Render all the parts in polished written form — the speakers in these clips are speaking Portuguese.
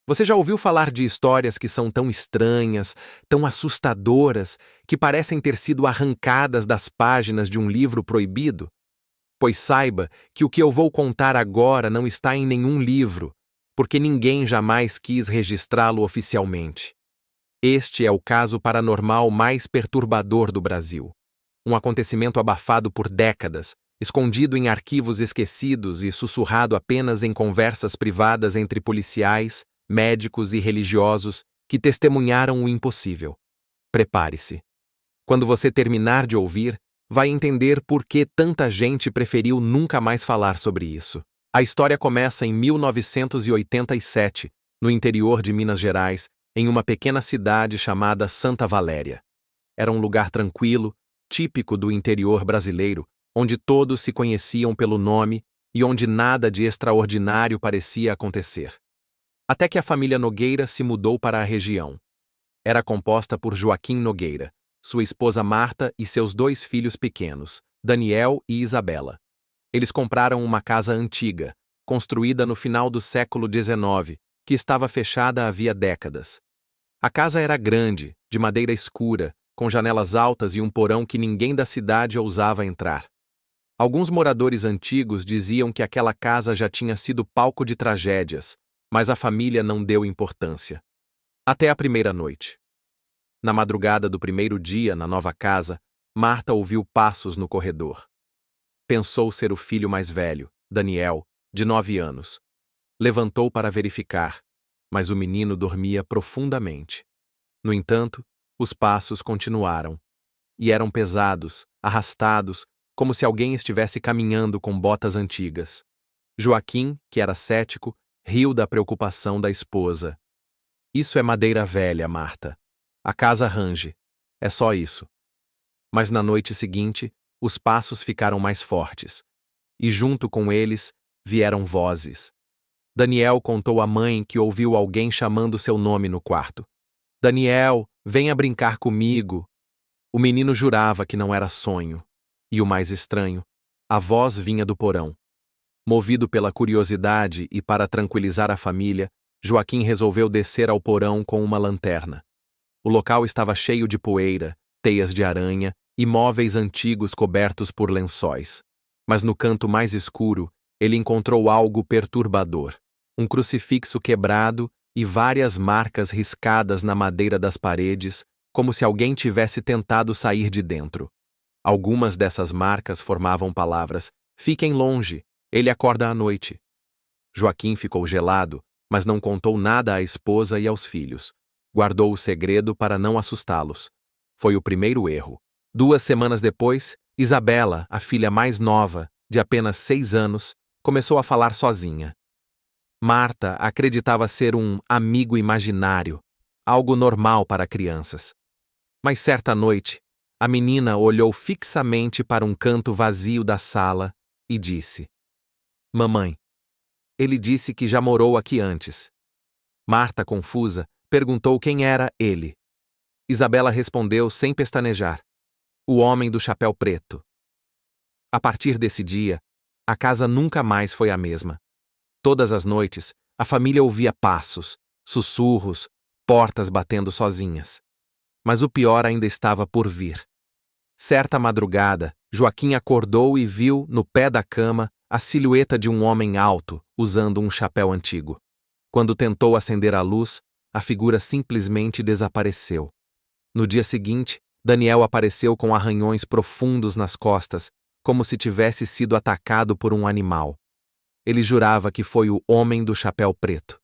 Você já ouviu falar de histórias que são tão estranhas, tão assustadoras, que parecem ter sido arrancadas das páginas de um livro proibido? Pois saiba que o que eu vou contar agora não está em nenhum livro, porque ninguém jamais quis registrá-lo oficialmente. Este é o caso paranormal mais perturbador do Brasil. Um acontecimento abafado por décadas, escondido em arquivos esquecidos e sussurrado apenas em conversas privadas entre policiais, médicos e religiosos que testemunharam o impossível. Prepare-se. Quando você terminar de ouvir, vai entender por que tanta gente preferiu nunca mais falar sobre isso. A história começa em 1987, no interior de Minas Gerais, em uma pequena cidade chamada Santa Valéria. Era um lugar tranquilo, típico do interior brasileiro, onde todos se conheciam pelo nome e onde nada de extraordinário parecia acontecer. Até que a família Nogueira se mudou para a região. Era composta por Joaquim Nogueira, sua esposa Marta e seus 2 filhos pequenos, Daniel e Isabela. Eles compraram uma casa antiga, construída no final do século XIX, que estava fechada havia décadas. A casa era grande, de madeira escura, com janelas altas e um porão que ninguém da cidade ousava entrar. Alguns moradores antigos diziam que aquela casa já tinha sido palco de tragédias, mas a família não deu importância. Até a primeira noite. Na madrugada do primeiro dia na nova casa, Marta ouviu passos no corredor. Pensou ser o filho mais velho, Daniel, de 9 anos. Levantou para verificar, mas o menino dormia profundamente. No entanto, os passos continuaram. E eram pesados, arrastados, como se alguém estivesse caminhando com botas antigas. Joaquim, que era cético, riu da preocupação da esposa. Isso é madeira velha, Marta. A casa range. É só isso. Mas na noite seguinte, os passos ficaram mais fortes. E junto com eles, vieram vozes. Daniel contou à mãe que ouviu alguém chamando seu nome no quarto. Daniel, venha brincar comigo. O menino jurava que não era sonho. E o mais estranho, a voz vinha do porão. Movido pela curiosidade e para tranquilizar a família, Joaquim resolveu descer ao porão com uma lanterna. O local estava cheio de poeira, teias de aranha e móveis antigos cobertos por lençóis. Mas no canto mais escuro, ele encontrou algo perturbador. Um crucifixo quebrado e várias marcas riscadas na madeira das paredes, como se alguém tivesse tentado sair de dentro. Algumas dessas marcas formavam palavras: "Fiquem longe, ele acorda à noite." Joaquim ficou gelado, mas não contou nada à esposa e aos filhos. Guardou o segredo para não assustá-los. Foi o primeiro erro. 2 semanas depois, Isabela, a filha mais nova, de apenas 6 anos, começou a falar sozinha. Marta acreditava ser um amigo imaginário, algo normal para crianças. Mas certa noite, a menina olhou fixamente para um canto vazio da sala e disse: "Mamãe, ele disse que já morou aqui antes." Marta, confusa, perguntou quem era ele. Isabela respondeu sem pestanejar: "O homem do chapéu preto." A partir desse dia, a casa nunca mais foi a mesma. Todas as noites, a família ouvia passos, sussurros, portas batendo sozinhas. Mas o pior ainda estava por vir. Certa madrugada, Joaquim acordou e viu, no pé da cama, a silhueta de um homem alto, usando um chapéu antigo. Quando tentou acender a luz, a figura simplesmente desapareceu. No dia seguinte, Daniel apareceu com arranhões profundos nas costas, como se tivesse sido atacado por um animal. Ele jurava que foi o homem do chapéu preto.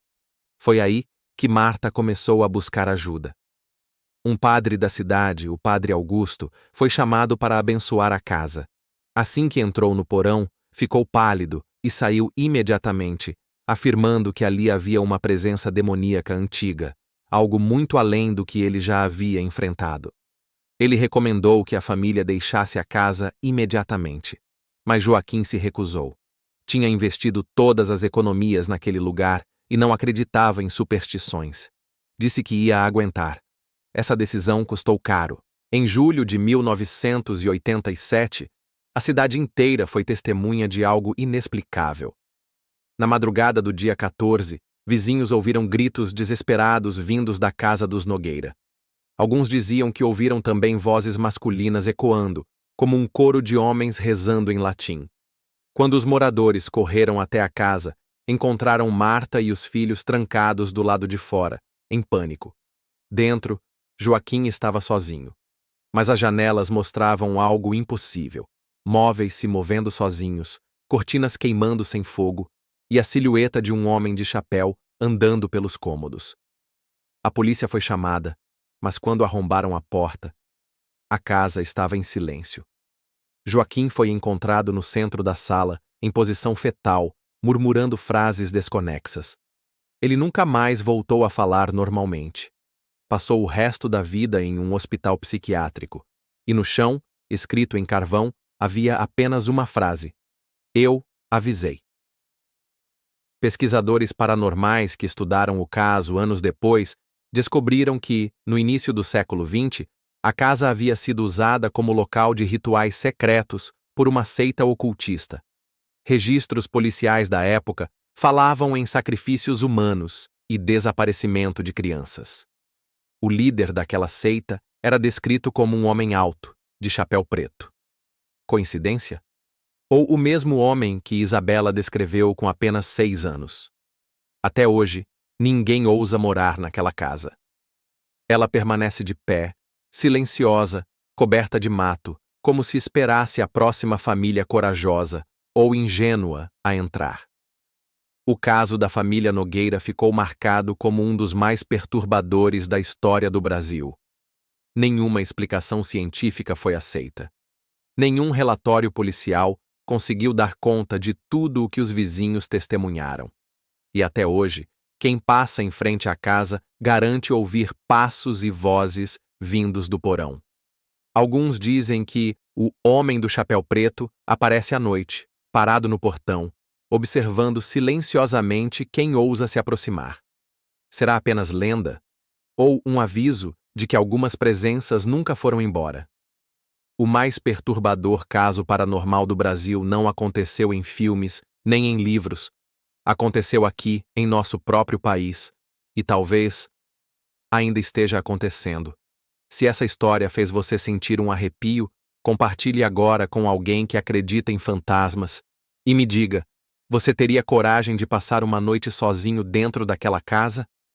Foi aí que Marta começou a buscar ajuda. Um padre da cidade, o padre Augusto, foi chamado para abençoar a casa. Assim que entrou no porão, ficou pálido e saiu imediatamente, afirmando que ali havia uma presença demoníaca antiga, algo muito além do que ele já havia enfrentado. Ele recomendou que a família deixasse a casa imediatamente, mas Joaquim se recusou. Tinha investido todas as economias naquele lugar e não acreditava em superstições. Disse que ia aguentar. Essa decisão custou caro. Em julho de 1987, a cidade inteira foi testemunha de algo inexplicável. Na madrugada do dia 14, Vizinhos ouviram gritos desesperados vindos da casa dos Nogueira. Alguns diziam que ouviram também vozes masculinas ecoando, como um coro de homens rezando em latim. Quando os moradores correram até a casa, encontraram Marta e os filhos trancados do lado de fora, em pânico. Dentro, Joaquim estava sozinho. Mas as janelas mostravam algo impossível. Móveis se movendo sozinhos, cortinas queimando sem fogo, e a silhueta de um homem de chapéu andando pelos cômodos. A polícia foi chamada, mas quando arrombaram a porta, a casa estava em silêncio. Joaquim foi encontrado no centro da sala, em posição fetal, murmurando frases desconexas. Ele nunca mais voltou a falar normalmente. Passou o resto da vida em um hospital psiquiátrico, e no chão, escrito em carvão, havia apenas uma frase: "Eu avisei". Pesquisadores paranormais que estudaram o caso anos depois descobriram que, no início do século XX, a casa havia sido usada como local de rituais secretos por uma seita ocultista. Registros policiais da época falavam em sacrifícios humanos e desaparecimento de crianças. O líder daquela seita era descrito como um homem alto, de chapéu preto. Coincidência? Ou o mesmo homem que Isabela descreveu com apenas 6 anos? Até hoje, ninguém ousa morar naquela casa. Ela permanece de pé, silenciosa, coberta de mato, como se esperasse a próxima família corajosa ou ingênua a entrar. O caso da família Nogueira ficou marcado como um dos mais perturbadores da história do Brasil. Nenhuma explicação científica foi aceita. Nenhum relatório policial conseguiu dar conta de tudo o que os vizinhos testemunharam. E até hoje, quem passa em frente à casa garante ouvir passos e vozes vindos do porão. Alguns dizem que o homem do chapéu preto aparece à noite, parado no portão, observando silenciosamente quem ousa se aproximar. Será apenas lenda? Ou um aviso de que algumas presenças nunca foram embora? O mais perturbador caso paranormal do Brasil não aconteceu em filmes, nem em livros. Aconteceu aqui, em nosso próprio país, e talvez ainda esteja acontecendo. Se essa história fez você sentir um arrepio, compartilhe agora com alguém que acredita em fantasmas. E me diga, você teria coragem de passar uma noite sozinho dentro daquela casa?